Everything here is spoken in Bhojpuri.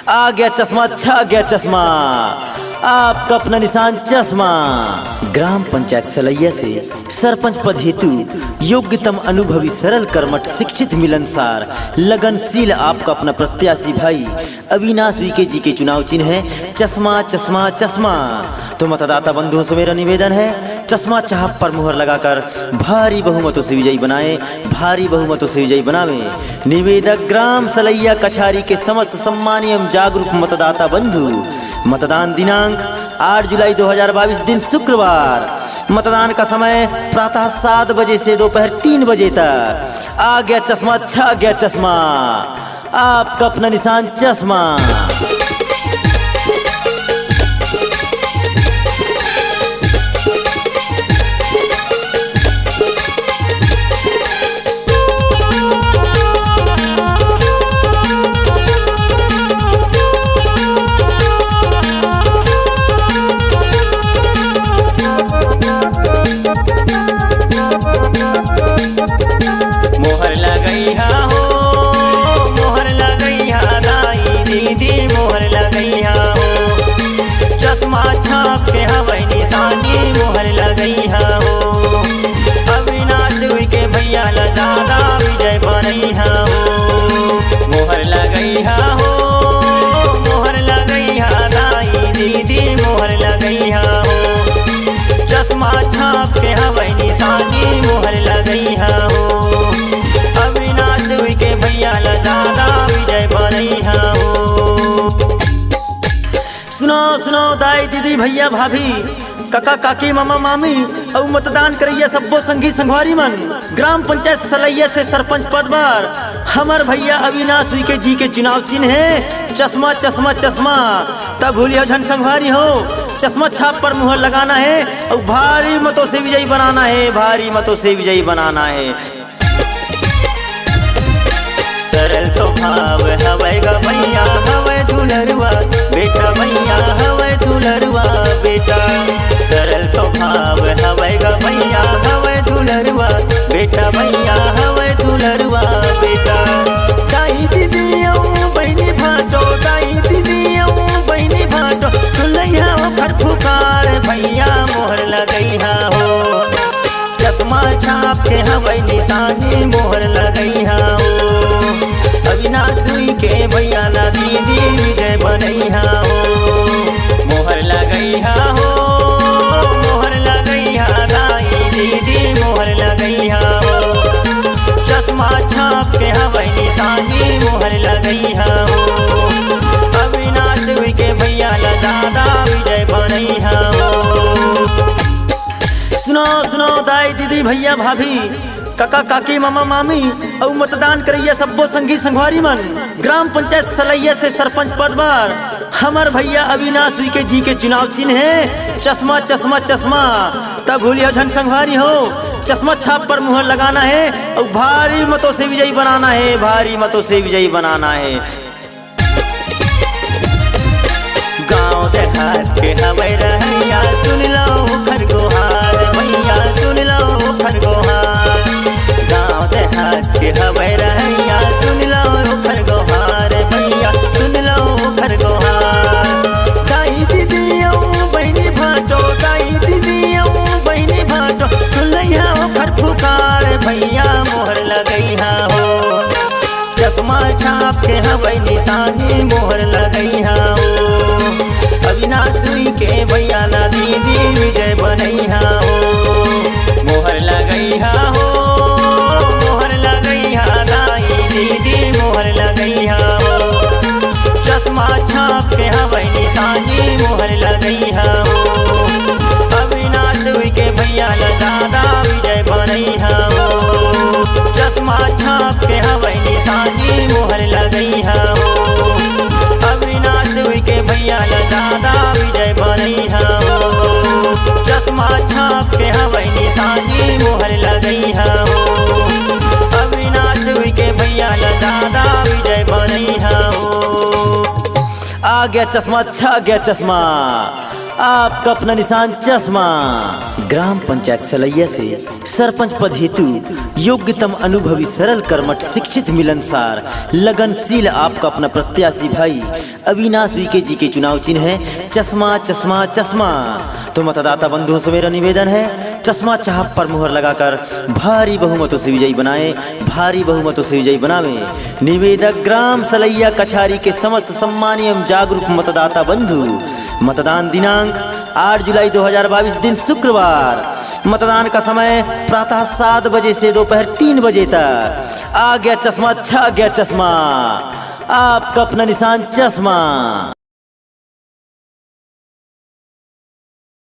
आ गया चश्मा, छा गया चश्मा, आपका अपना निशान चश्मा। ग्राम पंचायत सलैया से सरपंच पद हेतु योग्यतम अनुभवी सरल कर्मठ शिक्षित मिलनसार लगनशील आपका अपना प्रत्याशी भाई अविनाश वीके जी के चुनाव चिन्ह है चश्मा चश्मा चश्मा। तो मतदाता बंधुओं से मेरा निवेदन है, चश्मा चाप पर मुहर लगाकर भारी बहुमतों से विजयी बनाए, भारी बहुमतों से विजयी बनावे। निवेदक ग्राम सलैया कछारी के समस्त सम्मानीय एवं जागरूक मतदाता बंधु। मतदान दिनांक 8 जुलाई 2022 दिन शुक्रवार। मतदान का समय प्रातः 7 बजे से दोपहर 3 बजे तक। आ गया चश्मा, छा गया चश्मा, आपका अपना निशान चश्मा। मोहर लगैहा हो, मोहर लगैहा दाई दीदी, मोहर लगैहा हो। चश्मा छाप के हवै निशानी, मोहर लगैहा हो। अविनाश के भैया दादा विजय बनैहा हो। मोहर लगैहा हो, मोहर लगैहा दाई दीदी, मोहर लगैहा हो। चश्मा छाप के हवै निशानी, मोहर लगैहा हो। अविनाश के भैया दादा विजय बनैहा हो। सुनो सुनो दाई दीदी भैया भाभी काका काकी मामा मामी और मतदान करैया सब्बो संगी संगवारी मन। ग्राम पंचायत सलैया से सरपंच पद पर हमर भैया अविनाश वीके जी के चुनाव चिन्ह है चश्मा चश्मा चश्मा। तब भूलियो झन संगवारी हो, चश्मा छाप पर मुहर लगाना है और भारी मतों से विजयी बनाना है, भारी मतों से विजयी बनाना है। सरल स्वभाव हवै गा भैया, हवै दुलरुआ बेटा, भैया हवै दुलरुआ बेटा। सरल स्वभाव हवै गा भैया, हवै दुलरुआ बेटा, भैया हवै दुलरुआ बेटा। दाई दीदी बहनी भाटो, दाई दीदी बहनी भाटो, सुनैया ओकर पुकार भैया मोहर लगैहा हो। चश्मा छाप के हवै निशानी, मोहर लगैहा हो। अविनाश के भैया दीदी विजय बनैहा हो। मोहर लगैहा हो, मोहर लगैहा दाई दीदी, मोहर लगैहा हो। चश्मा छाप के हवै निशानी, मोहर लगैहा हो। अविनाश के भैया दादा विजय बनैहा हो। सुनो सुनो दाई दीदी भैया भाभी काका काकी मामा मामी और मतदान करैया सब्बो संगी संगवारी मन। ग्राम पंचायत सलैया से सरपंच पद पर हमर भैया अविनाश वीके जी के चुनाव चिन्ह है चश्मा चश्मा चश्मा। तब भूलियो झन संगवारी हो, चश्मा छाप पर मुहर लगाना है और भारी मतों से विजयी बनाना है, भारी मतों से विजयी बनाना है। गाँव देहात के हवै रहैया, सुन लो खरगोहार भैया, सुन लो खरगोहार। गाँव देहात के हवै रहैया, सुन लो खरगोहार भैया, सुन लो खरगोहार। दाई दीदी बहनी भाटो, दाई दीदी बहनी भाटो, सुनैया ओकर पुकार भैया मोहर लगैहा हो। चश्मा छाप के हवै निशानी, मोहर लगैहा हो। अविनाश के भैया दीदी विजय बनैहा हो। मोहर लगैहा हो, मोहर लगैहा दाई दीदी, मोहर लगैहा हो। चश्मा छाप के हवै निशानी, मोहर लगैहा हो। अविनाश के भैया दादा विजय बनैहा हो। चश्मा छाप के हवै निशानी, मोहर लगैहा हो। अविनाश के भैया दादा विजय बनैहा हो। चश्मा छाप के हवै निशानी, मोहर लगैहा हो। अविनाश के भैया दादा विजय बनैहा हो। आ गया चश्मा, छा गया चश्मा, आपका अपना निशान चश्मा। ग्राम पंचायत सलैया से सरपंच पद हेतु योग्यतम अनुभवी सरल कर्मठ शिक्षित मिलनसार लगनशील आपका अपना प्रत्याशी भाई अविनाश विके जी के चुनाव चिन्ह है चश्मा चश्मा चश्मा। तो मतदाता बंधुओं से मेरा निवेदन है, चश्मा चाप पर मुहर लगाकर भारी बहुमतों से विजयी बनाए, भारी बहुमतों से विजयी बनावे। निवेदक ग्राम सलैया कछारी के समस्त सम्मानीय एवं जागरूक मतदाता बंधु। मतदान दिनांक 8 जुलाई 2022 दिन शुक्रवार। मतदान का समय प्रातः 7 बजे से दोपहर 3 बजे तक। आ गया चश्मा, छा गया चश्मा, आपका अपना निशान चश्मा।